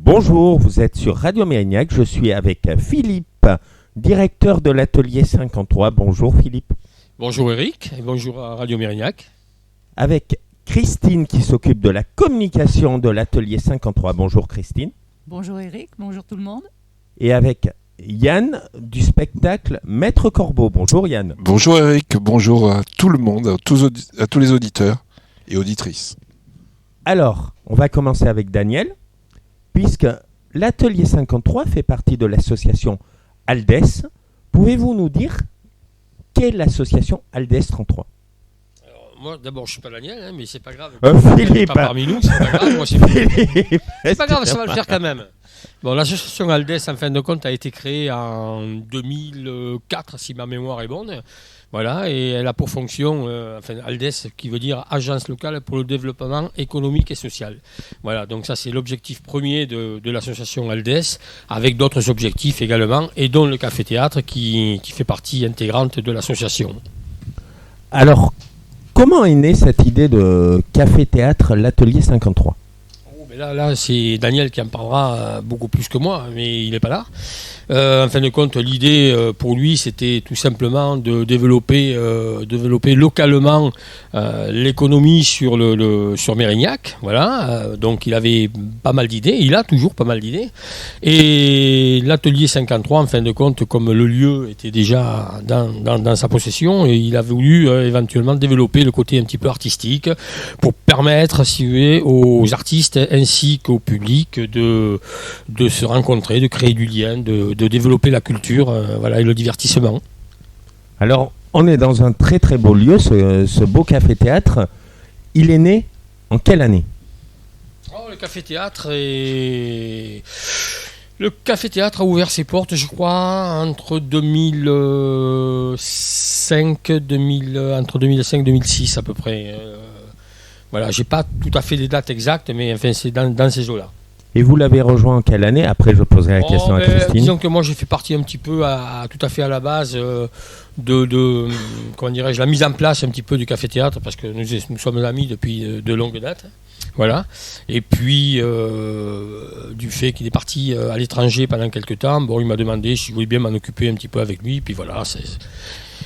Bonjour, vous êtes sur Radio Mérignac. Je suis avec Philippe, directeur de l'atelier 53. Bonjour Philippe. Bonjour Eric et bonjour à Radio Mérignac. Avec Christine qui s'occupe de la communication de l'atelier 53. Bonjour Christine. Bonjour Eric, bonjour tout le monde. Et avec Yann du spectacle Maître Corbeau. Bonjour Yann. Bonjour Eric, bonjour à tout le monde, à tous les auditeurs et auditrices. Alors, on va commencer avec Daniel, puisque l'atelier 53 fait partie de l'association Aldes. Pouvez-vous nous dire qu'est l'association Aldes 33 ? Moi, d'abord, je suis pas Daniel, mais c'est pas grave. Philippe, pas parmi nous, c'est pas grave. Moi, c'est Philippe. C'est pas grave, ça va le faire quand même. Bon, l'association Aldes, en fin de compte, a été créée en 2004, si ma mémoire est bonne. Voilà, et elle a pour fonction, Aldes, qui veut dire Agence locale pour le développement économique et social. Voilà, donc ça, c'est l'objectif premier de l'association Aldes, avec d'autres objectifs également, et dont le café-théâtre qui fait partie intégrante de l'association. Alors, comment est née cette idée de café-théâtre l'atelier 53 ? Là, c'est Daniel qui en parlera beaucoup plus que moi, mais il n'est pas là. En fin de compte, l'idée pour lui, c'était tout simplement de développer localement l'économie sur Mérignac. Voilà. Donc il avait pas mal d'idées, il a toujours pas mal d'idées. Et l'atelier 53, en fin de compte, comme le lieu était déjà dans sa possession, il a voulu éventuellement développer le côté un petit peu artistique pour permettre, si vous voulez, aux artistes ainsi qu'au public de se rencontrer, de créer du lien, de développer la culture et le divertissement. Alors, on est dans un très très beau lieu, ce beau café-théâtre. Il est né en quelle année ? Le café-théâtre a ouvert ses portes, je crois, entre 2005 et 2006 à peu près. Voilà, j'ai pas tout à fait les dates exactes, mais enfin, c'est dans ces eaux-là. Et vous l'avez rejoint en quelle année ? Après, je poserai la question à Christine. Disons que moi, j'ai fait partie un petit peu tout à fait à la base de comment dirais-je, la mise en place un petit peu du café-théâtre, parce que nous sommes amis depuis de longues dates. Voilà. Et puis, du fait qu'il est parti à l'étranger pendant quelques temps, il m'a demandé si je voulais bien m'en occuper un petit peu avec lui. Puis voilà,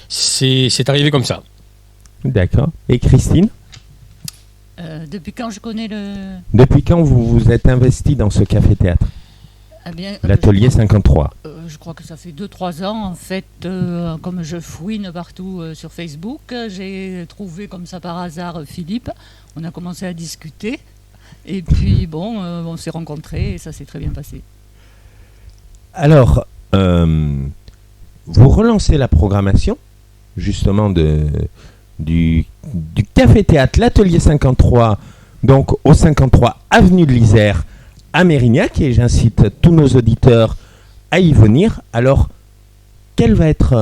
c'est arrivé comme ça. D'accord. Et Christine ? Depuis quand je connais Depuis quand vous vous êtes investi dans ce café-théâtre ? L'atelier 53. Je crois que ça fait 2-3 ans. En fait, comme je fouine partout sur Facebook, j'ai trouvé comme ça par hasard Philippe. On a commencé à discuter. Et puis, on s'est rencontrés et ça s'est très bien passé. Alors, vous relancez la programmation, justement, du café-théâtre l'atelier 53, donc au 53 avenue de l'Isère à Mérignac, et j'incite tous nos auditeurs à y venir. Alors, quelle va être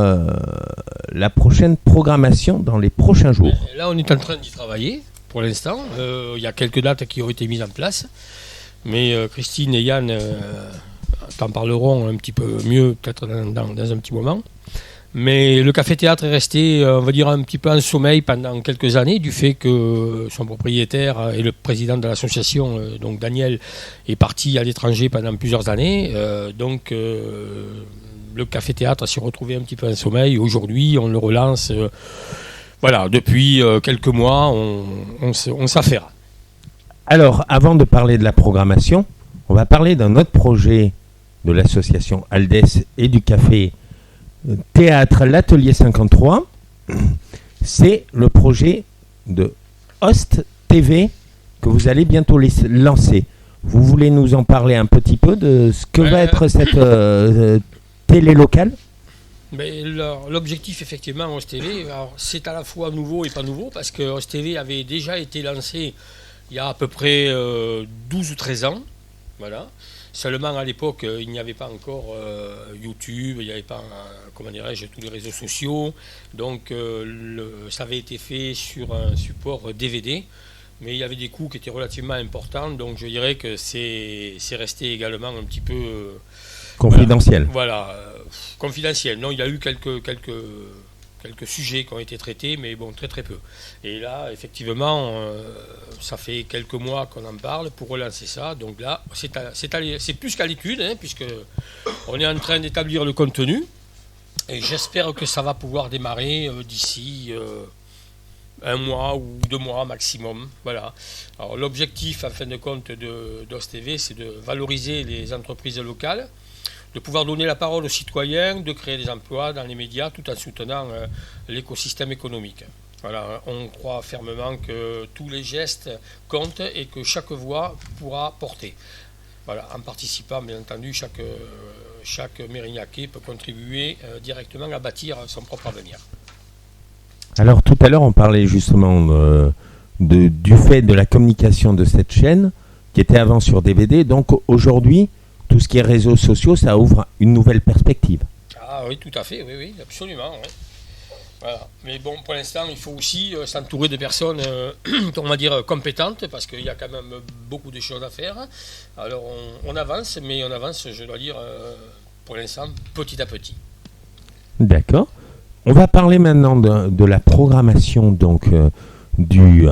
la prochaine programmation dans les prochains jours ? Là, on est en train d'y travailler pour l'instant. Il y a quelques dates qui ont été mises en place, mais Christine et Yann t'en parleront un petit peu mieux peut-être dans un petit moment. Mais le café-théâtre est resté, on va dire, un petit peu en sommeil pendant quelques années, du fait que son propriétaire et le président de l'association, donc Daniel, est parti à l'étranger pendant plusieurs années. Donc le café-théâtre s'est retrouvé un petit peu en sommeil. Aujourd'hui, on le relance. Depuis quelques mois, on s'affaire. Alors, avant de parler de la programmation, on va parler d'un autre projet de l'association Aldes et du café Théâtre l'atelier 53, c'est le projet de Host TV que vous allez bientôt lancer. Vous voulez nous en parler un petit peu de ce que va être cette télé locale ? L'objectif, effectivement, Host TV, c'est à la fois nouveau et pas nouveau, parce que Host TV avait déjà été lancé il y a à peu près 12 ou 13 ans. Voilà. Seulement à l'époque, il n'y avait pas encore YouTube, il n'y avait pas, tous les réseaux sociaux. Donc ça avait été fait sur un support DVD, mais il y avait des coûts qui étaient relativement importants. Donc je dirais que c'est resté également un petit peu confidentiel. Confidentiel. Non, il y a eu quelques quelques sujets qui ont été traités, mais bon, très très peu. Et là, effectivement, ça fait quelques mois qu'on en parle pour relancer ça. Donc là, c'est plus qu'à l'étude, puisque on est en train d'établir le contenu. Et j'espère que ça va pouvoir démarrer d'ici 1 mois ou 2 mois maximum. Voilà. Alors l'objectif, en fin de compte, d'OS TV, c'est de valoriser les entreprises locales, de pouvoir donner la parole aux citoyens, de créer des emplois dans les médias tout en soutenant l'écosystème économique. Voilà, on croit fermement que tous les gestes comptent et que chaque voix pourra porter. Voilà, en participant, bien entendu, chaque Mérignacais peut contribuer directement à bâtir son propre avenir. Alors tout à l'heure, on parlait justement du fait de la communication de cette chaîne qui était avant sur DVD. Donc aujourd'hui, tout ce qui est réseaux sociaux, ça ouvre une nouvelle perspective. Ah oui, tout à fait, oui, absolument. Oui. Voilà. Mais bon, pour l'instant, il faut aussi s'entourer de personnes, on va dire, compétentes, parce qu'il y a quand même beaucoup de choses à faire. Alors on avance, mais on avance, je dois dire, pour l'instant, petit à petit. D'accord. On va parler maintenant de la programmation donc, du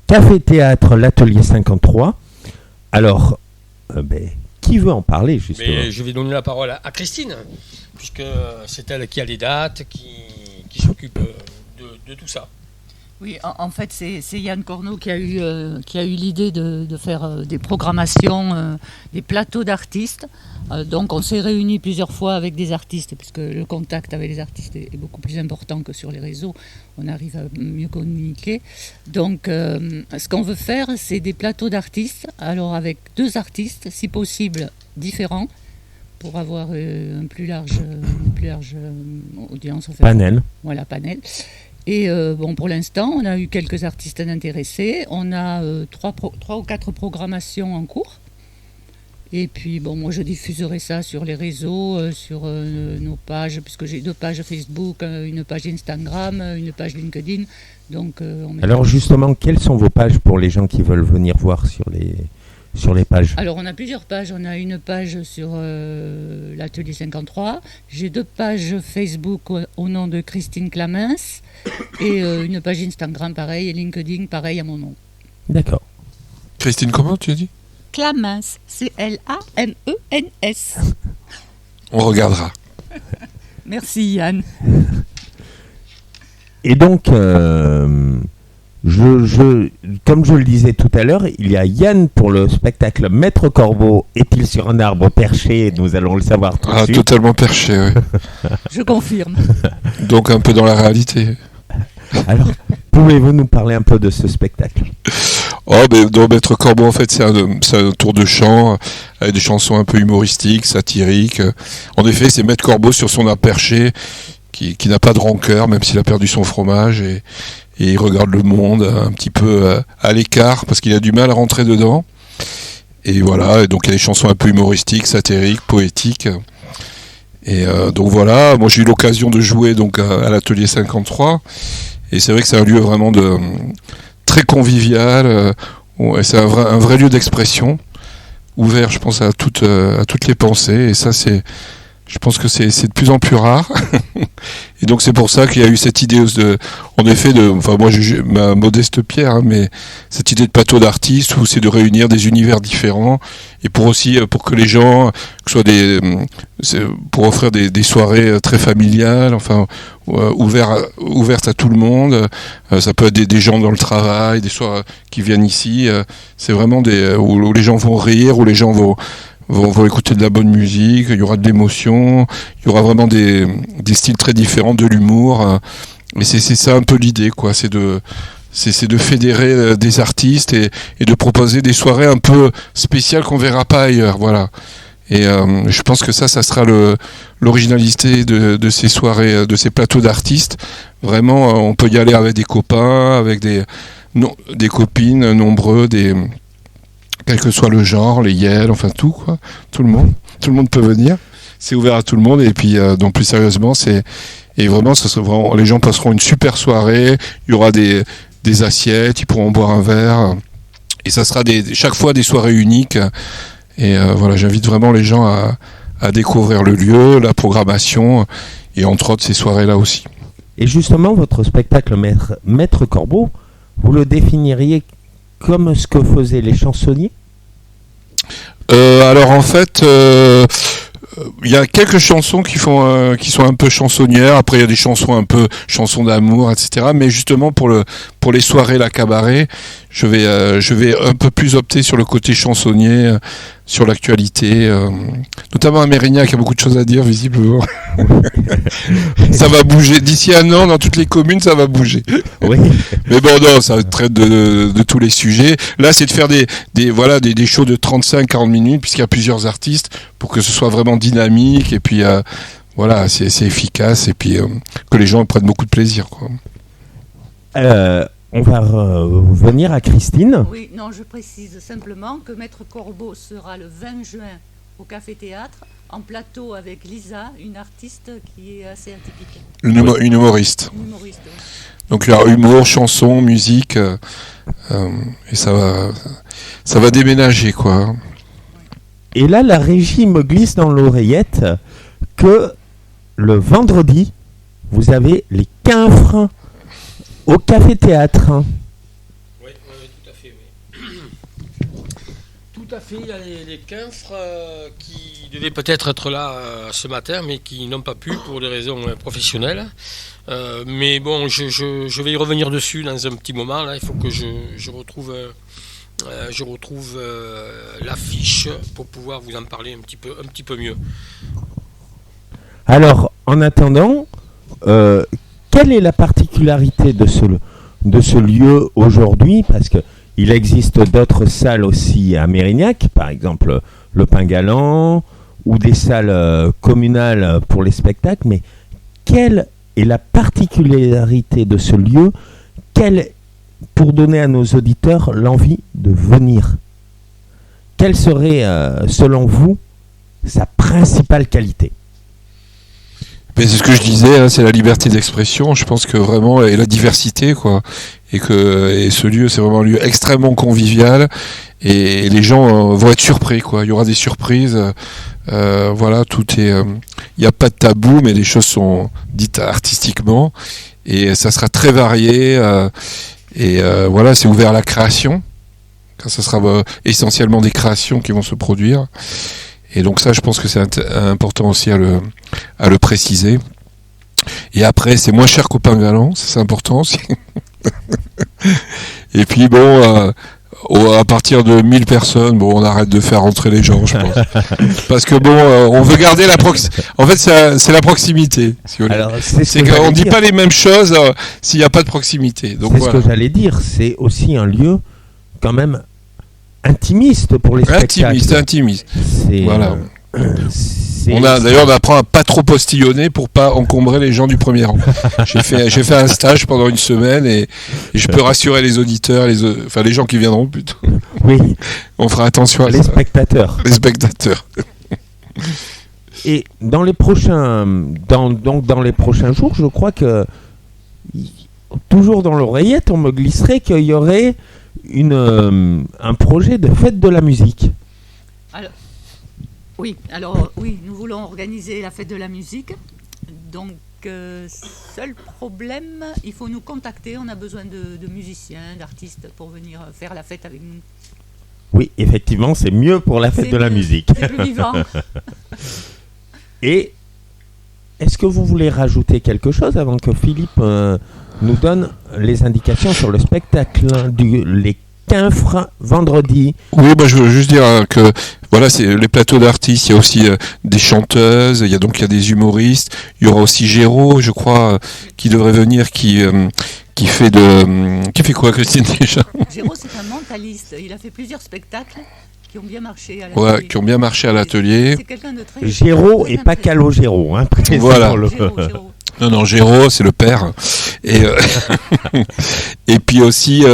Café-Théâtre L'Atelier 53. Alors, qui veut en parler, justement ? Mais je vais donner la parole à Christine, puisque c'est elle qui a les dates, qui s'occupe de tout ça. Oui, en fait, c'est Yann Corneau qui a eu l'idée de faire des programmations, des plateaux d'artistes. Donc, on s'est réunis plusieurs fois avec des artistes, puisque le contact avec les artistes est beaucoup plus important que sur les réseaux. On arrive à mieux communiquer. Donc, ce qu'on veut faire, c'est des plateaux d'artistes, alors avec 2 artistes, si possible, différents, pour avoir une plus large audience. En fait. Panel. Voilà, panel. Et pour l'instant, on a eu quelques artistes intéressés. On a 3 ou 4 programmations en cours. Et puis, moi, je diffuserai ça sur les réseaux, sur nos pages, puisque j'ai 2 pages Facebook, une page Instagram, une page LinkedIn. Donc, alors, justement, quelles sont vos pages pour les gens qui veulent venir voir sur les pages ? Alors, on a plusieurs pages. On a une page sur l'Atelier 53. J'ai 2 pages Facebook au nom de Christine Clamens et une page Instagram, pareil, et LinkedIn, pareil, à mon nom. D'accord. Christine, comment tu as dit ? Clamens, Clamens. On regardera. Merci Yann. Et donc, comme je le disais tout à l'heure, il y a Yann pour le spectacle Maître Corbeau est-il sur un arbre perché ? Nous allons le savoir tout de suite. Totalement perché, oui. Je confirme. Donc un peu dans la réalité. Alors, pouvez-vous nous parler un peu de ce spectacle ? Dans Maître Corbeau, en fait, c'est un tour de chant avec des chansons un peu humoristiques, satiriques. En effet, c'est Maître Corbeau sur son arbre perché qui n'a pas de rancœur, même s'il a perdu son fromage, et il regarde le monde un petit peu à l'écart parce qu'il a du mal à rentrer dedans. Et voilà, et donc il y a des chansons un peu humoristiques, satiriques, poétiques. Et donc voilà, moi j'ai eu l'occasion de jouer donc à l'Atelier 53, et c'est vrai que c'est un lieu vraiment très convivial, et c'est un vrai lieu d'expression, ouvert, je pense, à toutes les pensées, et ça, je pense que c'est de plus en plus rare. Et donc c'est pour ça qu'il y a eu cette idée moi j'ai ma modeste pierre, mais cette idée de plateau d'artistes où c'est de réunir des univers différents, et pour que les gens, pour offrir des soirées très familiales, ouvertes à tout le monde. Ça peut être des gens dans le travail, des soirées qui viennent ici. C'est vraiment où les gens vont rire, où les gens vont écouter de la bonne musique, il y aura de l'émotion, il y aura vraiment des styles très différents, de l'humour. Et c'est ça un peu l'idée, quoi. C'est de fédérer des artistes et de proposer des soirées un peu spéciales qu'on verra pas ailleurs, voilà. Et je pense que ça sera l'originalité de ces soirées, de ces plateaux d'artistes. Vraiment, on peut y aller avec des copains, avec des copines nombreux, quel que soit le genre, les yels, enfin tout, quoi. Tout le monde peut venir. C'est ouvert à tout le monde. Et puis, donc plus sérieusement, les gens passeront une super soirée. Il y aura des assiettes, ils pourront boire un verre. Et ça sera chaque fois des soirées uniques. Et voilà, j'invite vraiment les gens à découvrir le lieu, la programmation, et entre autres ces soirées-là aussi. Et justement, votre spectacle Maître Corbeau, vous le définiriez comme ce que faisaient les chansonniers ? Alors en fait, il y a quelques chansons qui sont un peu chansonnières. Après, il y a des chansons un peu chansons d'amour, etc. Mais justement pour les soirées, la cabaret, je vais un peu plus opter sur le côté chansonnier, sur l'actualité, notamment à Mérignac, il y a beaucoup de choses à dire visiblement. Ça va bouger d'ici un an dans toutes les communes, ça va bouger. Oui. Mais bon, non, ça traite de tous les sujets. Là, c'est de faire des shows de 35-40 minutes, puisqu'il y a plusieurs artistes, pour que ce soit vraiment dynamique, et puis voilà, c'est efficace, et puis que les gens prennent beaucoup de plaisir, quoi. On va revenir à Christine. Oui, non, je précise simplement que Maître Corbeau sera le 20 juin au Café Théâtre, en plateau avec Lisa, une artiste qui est assez atypique. Une humoriste. Une humoriste, oui. Donc il y a humour, chanson, musique, et ça va déménager, quoi. Et là, la régie me glisse dans l'oreillette que le vendredi, vous avez les quinfres au Café Théâtre. Oui, tout à fait. Oui. Tout à fait, il y a les quinfres qui devaient peut-être être là ce matin, mais qui n'ont pas pu pour des raisons professionnelles. Mais bon, je vais y revenir dessus dans un petit moment. Là, il faut que je retrouve l'affiche pour pouvoir vous en parler un petit peu mieux. Alors, en attendant, quelle est la particularité de ce lieu aujourd'hui ? Parce qu'il existe d'autres salles aussi à Mérignac, par exemple le Pain Galant, ou des salles communales pour les spectacles, mais quelle est la particularité de ce lieu ? Pour donner à nos auditeurs l'envie de venir. Quelle serait, selon vous, sa principale qualité ? Mais c'est ce que je disais, hein, c'est la liberté d'expression. Je pense que vraiment, et la diversité, quoi. Et ce lieu, c'est vraiment un lieu extrêmement convivial. Et les gens vont être surpris, quoi. Il y aura des surprises. Voilà, tout est. Il n'y a pas de tabou, mais les choses sont dites artistiquement. Et ça sera très varié. Voilà, c'est ouvert à la création. Ça sera essentiellement des créations qui vont se produire. Et donc ça, je pense que c'est important aussi à le préciser. Et après, c'est moins cher qu'au Pain Galant, ça c'est important aussi. Et puis bon, à partir de 1000 personnes, bon, on arrête de faire rentrer les gens, je pense. Parce que bon, on veut garder la proximité. En fait, c'est la proximité. Si vous voulez. Alors, c'est qu'on ne dit pas les mêmes choses s'il n'y a pas de proximité. Donc, c'est voilà. ce que j'allais dire. C'est aussi un lieu quand même intimiste pour les spectacles. Intimiste. C'est, voilà. On apprend à pas trop postillonner pour pas encombrer les gens du premier rang. J'ai fait un stage pendant une semaine et je peux rassurer les auditeurs, les gens qui viendront plutôt. Oui. On fera attention à les ça. spectateurs. Les spectateurs. Et dans les prochains jours, je crois que toujours dans l'oreillette, on me glisserait qu'il y aurait un projet de fête de la musique. Alors oui, nous voulons organiser la fête de la musique. Donc, seul problème, il faut nous contacter. On a besoin de musiciens, d'artistes pour venir faire la fête avec nous. Oui, effectivement, c'est mieux pour la fête de la musique. C'est plus vivant. Et est-ce que vous voulez rajouter quelque chose avant que Philippe nous donne les indications sur le spectacle les quinfres vendredi? Oui, je veux juste dire que voilà, c'est les plateaux d'artistes. Il y a aussi des chanteuses. Il y a des humoristes. Il y aura aussi Géraud, je crois, qui devrait venir, qui fait quoi, Christine, déjà? Géraud, c'est un mentaliste. Il a fait plusieurs spectacles qui ont bien marché à l'atelier. Ouais, qui ont bien marché à l'atelier. C'est quelqu'un de Géraud et pas Calogero, hein. Voilà. Géraud. Non, Géraud, c'est le père. Et et puis aussi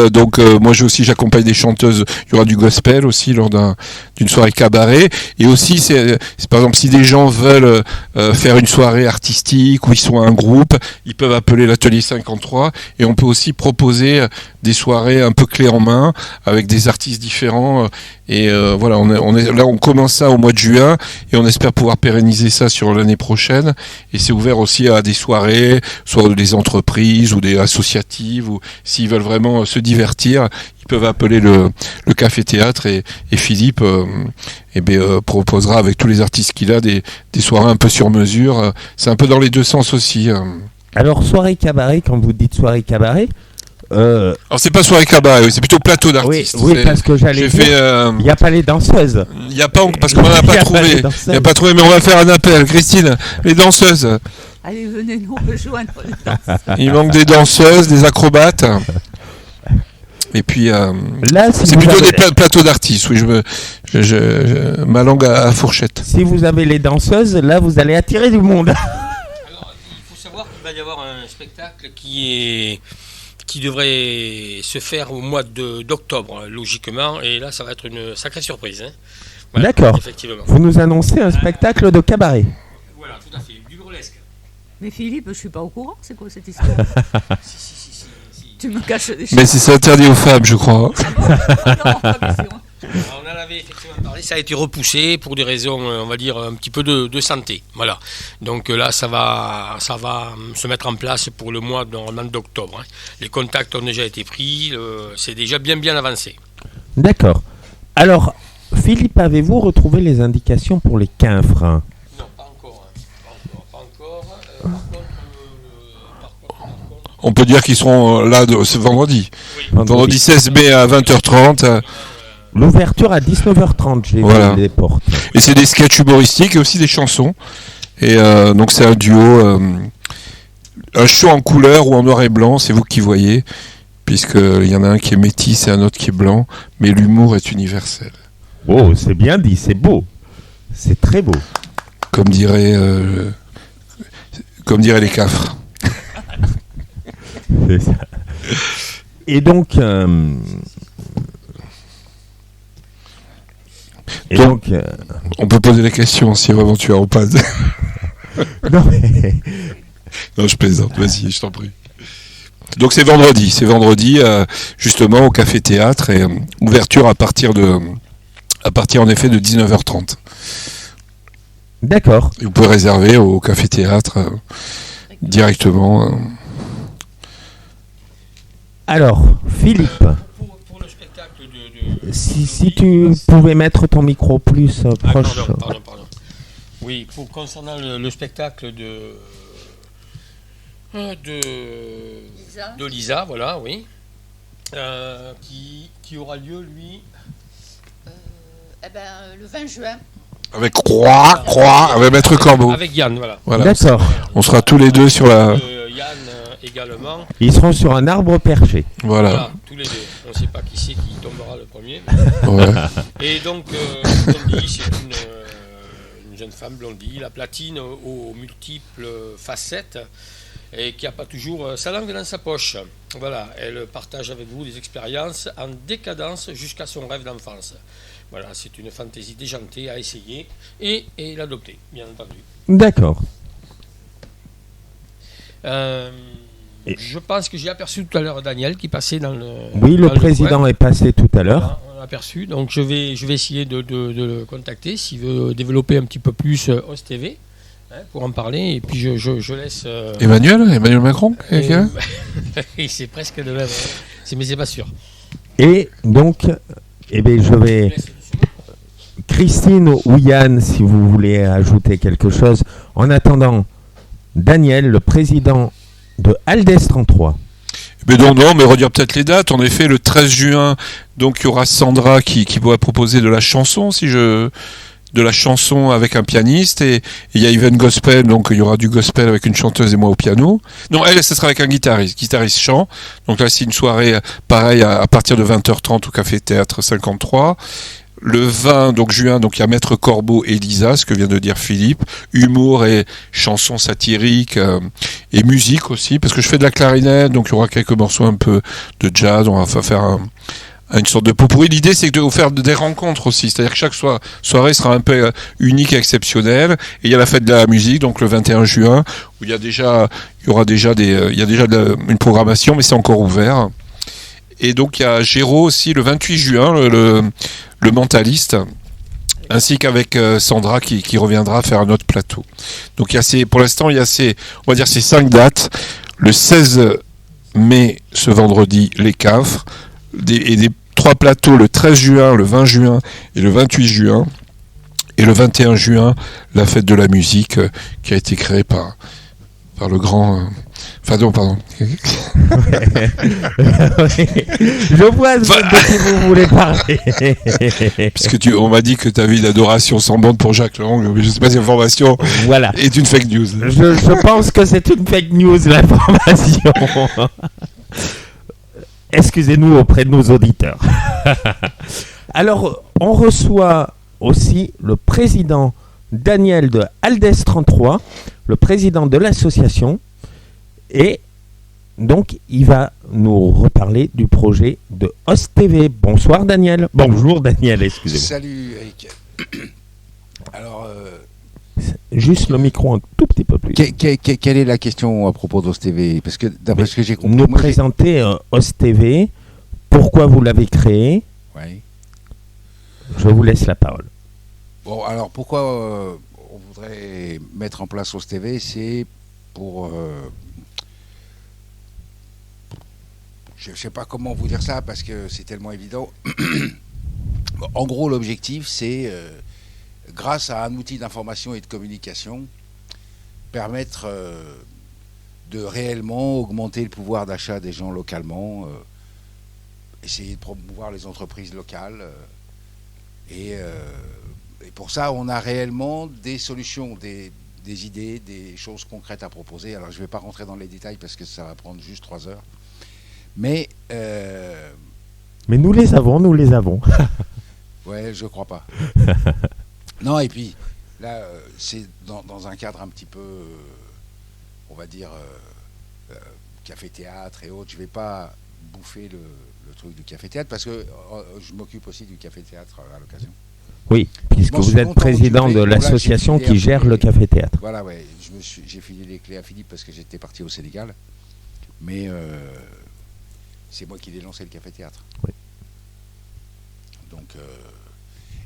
moi j'accompagne des chanteuses. Il y aura du gospel aussi lors d'une soirée cabaret. Et aussi c'est par exemple si des gens veulent faire une soirée artistique ou ils sont un groupe, ils peuvent appeler l'atelier 53 et on peut aussi proposer des soirées un peu clés en main avec des artistes différents. Et voilà, on commence ça au mois de juin et on espère pouvoir pérenniser ça sur l'année prochaine. Et c'est ouvert aussi à des soirées, soit des entreprises ou des associatives, ou s'ils veulent vraiment se divertir, ils peuvent appeler le Café Théâtre et Philippe proposera avec tous les artistes qu'il a des soirées un peu sur mesure. C'est un peu dans les deux sens aussi. Alors, soirée cabaret, quand vous dites soirée cabaret, alors c'est pas soirée cabaret, c'est plutôt plateau d'artistes. Oui, parce que j'allais dire, il n'y a pas les danseuses. Il n'y a pas, parce qu'on n'en a pas trouvé. Il n'y a pas trouvé, mais on va faire un appel. Christine, les danseuses. Allez, venez nous rejoindre. Il manque des danseuses, des acrobates. Et puis, là, c'est plutôt des plateaux d'artistes. Oui, ma langue à fourchette. Si vous avez les danseuses, là, vous allez attirer du monde. Alors, il faut savoir qu'il va y avoir un spectacle qui devrait se faire au mois d'octobre, logiquement, et là, ça va être une sacrée surprise. Hein. Voilà, d'accord. Effectivement. Vous nous annoncez un spectacle de cabaret. Voilà, tout à fait, du burlesque. Mais Philippe, je suis pas au courant, c'est quoi cette histoire? Si. Tu me caches des choses. Mais c'est interdit aux femmes, je crois. Non, pas question. Alors, on en avait effectivement parlé, ça a été repoussé pour des raisons, on va dire, un petit peu de santé. Voilà. Donc là, ça va se mettre en place pour le mois normalement d'octobre. Hein. Les contacts ont déjà été pris, c'est déjà bien avancé. D'accord. Alors, Philippe, avez-vous retrouvé les indications pour les quinfres? Non, pas encore. Pas encore. Par contre, On peut dire qu'ils seront là ce vendredi. oui. Vendredi 16 mai à 20h30. L'ouverture à 19h30, j'ai vu les portes. Et c'est des sketchs humoristiques et aussi des chansons. Et donc c'est un duo, un show en couleur ou en noir et blanc, c'est vous qui voyez, puisqu'il y en a un qui est métis et un autre qui est blanc, mais l'humour est universel. Oh, c'est bien dit, c'est beau. C'est très beau. Comme diraient les cafres. C'est ça. Et donc... on peut poser la question si vraiment tu as ou pas. Non, mais... Non, je plaisante, vas-y, je t'en prie. Donc c'est vendredi justement au Café Théâtre et ouverture à partir en effet de 19h30. D'accord. Et vous pouvez réserver au Café Théâtre directement. Alors, Philippe, Pour le spectacle si tu pouvais mettre ton micro plus proche. Pardon. Oui, concernant le spectacle de Lisa, voilà, oui, qui aura lieu, lui, le 20 juin. Avec Croix, avec Maître Corbeau. avec Yann, voilà. D'accord. On sera tous les deux sur la... Yann également. Ils seront sur un arbre perché. Voilà. Tous les deux. On ne sait pas qui c'est qui tombera le premier. Ouais. Et donc, Blondie, c'est une jeune femme Blondie, la platine aux multiples facettes et qui n'a pas toujours sa langue dans sa poche. Voilà, elle partage avec vous des expériences en décadence jusqu'à son rêve d'enfance. Voilà, c'est une fantaisie déjantée à essayer et l'adopter, bien entendu. D'accord. Je pense que j'ai aperçu tout à l'heure Daniel qui passait dans le... Oui, le président est passé tout à l'heure. Voilà, on l'a aperçu, donc je vais essayer de le contacter s'il veut développer un petit peu plus OS TV pour en parler, et puis je laisse... Emmanuel Macron c'est presque de même, mais c'est pas sûr. Et donc, je vais... Christine ou Yann, si vous voulez ajouter quelque chose. En attendant, Daniel, le président de Aldes 33. Mais mais redire peut-être les dates. En effet, le 13 juin, donc il y aura Sandra qui va proposer de la chanson, de la chanson avec un pianiste, et il y a Even Gospel, donc il y aura du gospel avec une chanteuse et moi au piano. Non, elle, ce sera avec un guitariste chant. Donc là, c'est une soirée pareille à partir de 20h30 au Café Théâtre 53. Le 20 donc juin, donc il y a Maître Corbeau et Lisa, ce que vient de dire Philippe, humour et chansons satiriques et musique aussi, parce que je fais de la clarinette, donc il y aura quelques morceaux un peu de jazz, on va faire une sorte de pot-pourri. L'idée, c'est de vous faire des rencontres aussi, c'est-à-dire que chaque soirée sera un peu unique et exceptionnelle. Et il y a la fête de la musique, donc le 21 juin, où il y a déjà une programmation, mais c'est encore ouvert. Et donc il y a Géraud aussi le 28 juin, le mentaliste, ainsi qu'avec Sandra qui reviendra faire un autre plateau. Donc pour l'instant il y a ces 5 dates. Le 16 mai, ce vendredi, les Cafres, et des 3 plateaux le 13 juin, le 20 juin et le 28 juin. Et le 21 juin, la fête de la musique qui a été créée par le grand... pardon. Je vois de qui vous voulez parler. Puisque on m'a dit que tu avais une adoration sans borne pour Jacques Lang, mais je ne sais pas si l'information est une fake news. Je pense que c'est une fake news, l'information. Excusez-nous auprès de nos auditeurs. Alors, on reçoit aussi le président Daniel de Aldès 33, le président de l'association, et donc il va nous reparler du projet de Host TV. Bonsoir Daniel. Bonjour Daniel, excusez-moi. Salut Eric. Alors, juste le micro un tout petit peu plus. Quelle est la question à propos d'Host TV? Parce que d'après ce que j'ai compris, nous présenter Host TV, pourquoi vous l'avez créé. Oui. Je vous laisse la parole. Bon, alors pourquoi on voudrait mettre en place Host TV? C'est pour... je ne sais pas comment vous dire ça parce que c'est tellement évident. Bon, en gros, l'objectif, c'est, grâce à un outil d'information et de communication, permettre de réellement augmenter le pouvoir d'achat des gens localement, essayer de promouvoir les entreprises locales. Et pour ça, on a réellement des solutions, des idées, des choses concrètes à proposer. Alors, je ne vais pas rentrer dans les détails parce que ça va prendre juste 3 heures. Mais nous les avons. Ouais, je crois pas. Non, et puis, là, c'est dans un cadre un petit peu, on va dire, café-théâtre et autres. Je ne vais pas bouffer le truc du café-théâtre parce que je m'occupe aussi du café-théâtre à l'occasion. Oui, puisque vous êtes président de l'association qui gère le café-théâtre. Voilà, ouais. J'ai filé les clés à Philippe parce que j'étais parti au Sénégal. Mais c'est moi qui l'ai lancé le café-théâtre. Oui. Donc,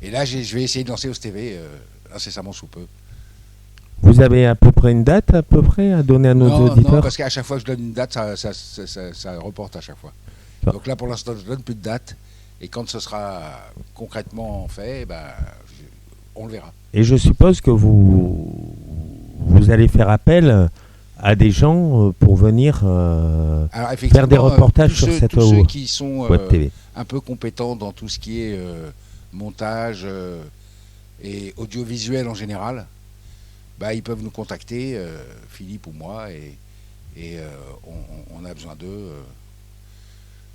et là, je vais essayer de lancer Host TV incessamment sous peu. Vous avez à peu près une date à donner à nos auditeurs? Non, parce qu'à chaque fois que je donne une date, ça reporte à chaque fois. Ah. Donc là, pour l'instant, je ne donne plus de date. Et quand ce sera concrètement fait, on le verra. Et je suppose que vous allez faire appel à des gens pour venir faire des reportages sur cette tous ceux qui sont web TV. Un peu compétents dans tout ce qui est montage et audiovisuel en général, ils peuvent nous contacter, Philippe ou moi, et on a besoin d'eux.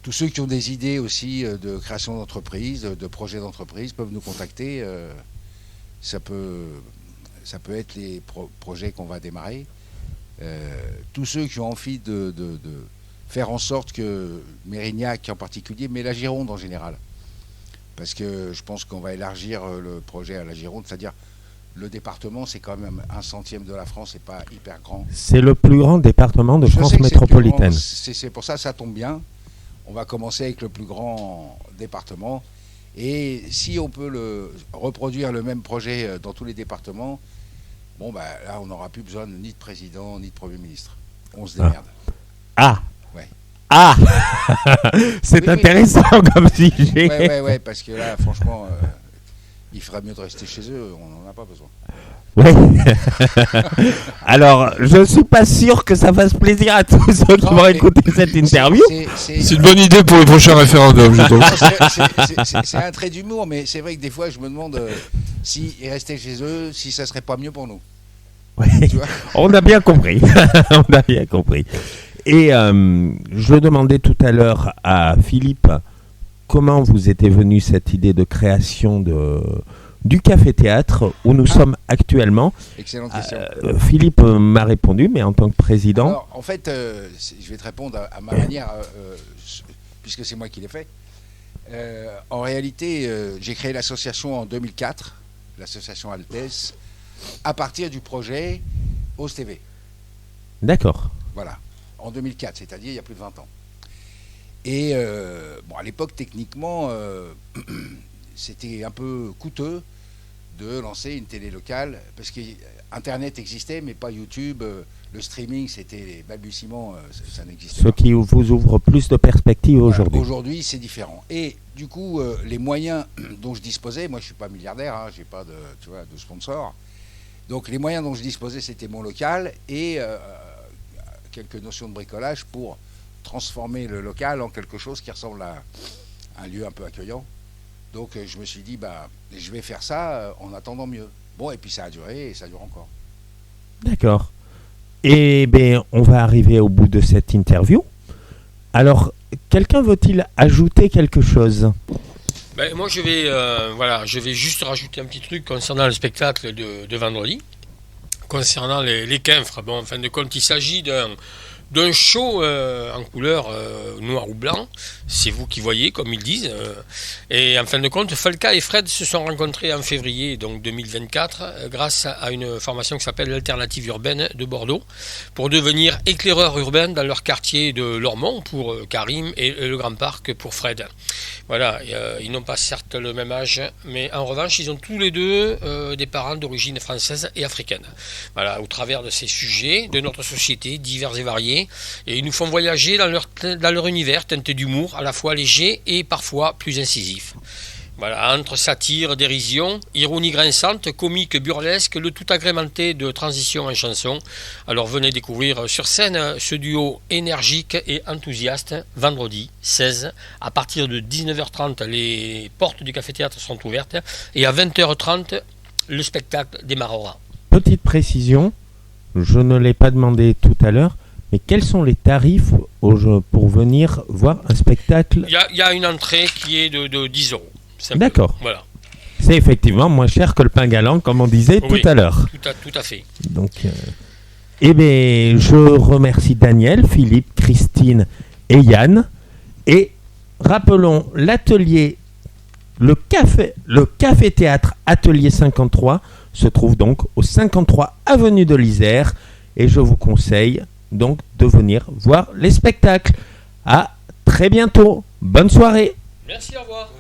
Tous ceux qui ont des idées aussi de création d'entreprise, de projets d'entreprise, peuvent nous contacter. Ça peut être les projets qu'on va démarrer. Tous ceux qui ont envie de faire en sorte que Mérignac en particulier, mais la Gironde en général, parce que je pense qu'on va élargir le projet à la Gironde, c'est-à-dire le département, c'est quand même 1/100 de la France, c'est pas hyper grand. C'est le plus grand département de France métropolitaine. C'est pour ça tombe bien. On va commencer avec le plus grand département. Et si on peut reproduire le même projet dans tous les départements, là, on n'aura plus besoin ni de président, ni de Premier ministre. On se démerde. Ah ouais. Ah c'est intéressant comme sujet. Ouais, parce que là, franchement, il ferait mieux de rester chez eux. On n'en a pas besoin. Oui. Alors, je ne suis pas sûr que ça fasse plaisir à tous ceux qui vont écouter cette interview. C'est une bonne idée pour le prochain référendum, je trouve. C'est un trait d'humour, mais c'est vrai que des fois, je me demande s'ils restaient chez eux, si ça serait pas mieux pour nous. Oui. On a bien compris. On a bien compris. Et je demandais tout à l'heure à Philippe comment vous était venue cette idée de création du café-théâtre où nous sommes actuellement? Excellente question. Philippe m'a répondu, mais en tant que président. Alors, en fait, je vais te répondre à ma manière, puisque c'est moi qui l'ai fait. En réalité, j'ai créé l'association en 2004, l'association Altesse, à partir du projet OSE TV. D'accord. Voilà, en 2004, c'est-à-dire il y a plus de 20 ans. Et bon, à l'époque, techniquement, c'était un peu coûteux de lancer une télé locale, parce que Internet existait, mais pas YouTube. Le streaming, c'était les balbutiements, ça n'existait pas. Ce qui vous ouvre plus de perspectives aujourd'hui. Aujourd'hui, c'est différent. Et du coup, les moyens dont je disposais, moi je ne suis pas milliardaire, je n'ai pas de sponsor. Donc les moyens dont je disposais, c'était mon local et quelques notions de bricolage pour transformer le local en quelque chose qui ressemble à un lieu un peu accueillant. Donc je me suis dit, je vais faire ça en attendant mieux. Bon, et puis ça a duré et ça dure encore. D'accord. Eh bien, on va arriver au bout de cette interview. Alors, quelqu'un veut-il ajouter quelque chose? Moi, je vais juste rajouter un petit truc concernant le spectacle de vendredi. Concernant les quinfres, bon, en fin de compte, il s'agit d'un show en couleur noir ou blanc, c'est vous qui voyez, comme ils disent. Et en fin de compte, Falca et Fred se sont rencontrés en février donc 2024 grâce à une formation qui s'appelle l'Alternative urbaine de Bordeaux pour devenir éclaireurs urbains dans leur quartier de Lormont pour Karim et le Grand Parc pour Fred. Voilà, ils n'ont pas certes le même âge, mais en revanche, ils ont tous les deux des parents d'origine française et africaine. Voilà, au travers de ces sujets de notre société divers et variés, et ils nous font voyager dans leur univers teinté d'humour, à la fois léger et parfois plus incisif. Voilà, entre satire, dérision, ironie grinçante, comique, burlesque, le tout agrémenté de transition en chanson. Alors venez découvrir sur scène ce duo énergique et enthousiaste, vendredi 16, à partir de 19h30, les portes du café-théâtre sont ouvertes, et à 20h30, le spectacle démarrera. Petite précision, je ne l'ai pas demandé tout à l'heure, mais quels sont les tarifs pour venir voir un spectacle? Il y a une entrée qui est de 10 euros. D'accord. Voilà. C'est effectivement moins cher que le pain galant, comme on disait tout à l'heure. Tout à fait. Donc, je remercie Daniel, Philippe, Christine et Yann. Et rappelons l'atelier, le café-théâtre Atelier 53 se trouve donc au 53 avenue de l'Isère. Et je vous conseille donc de venir voir les spectacles. À très bientôt. Bonne soirée. Merci, au revoir.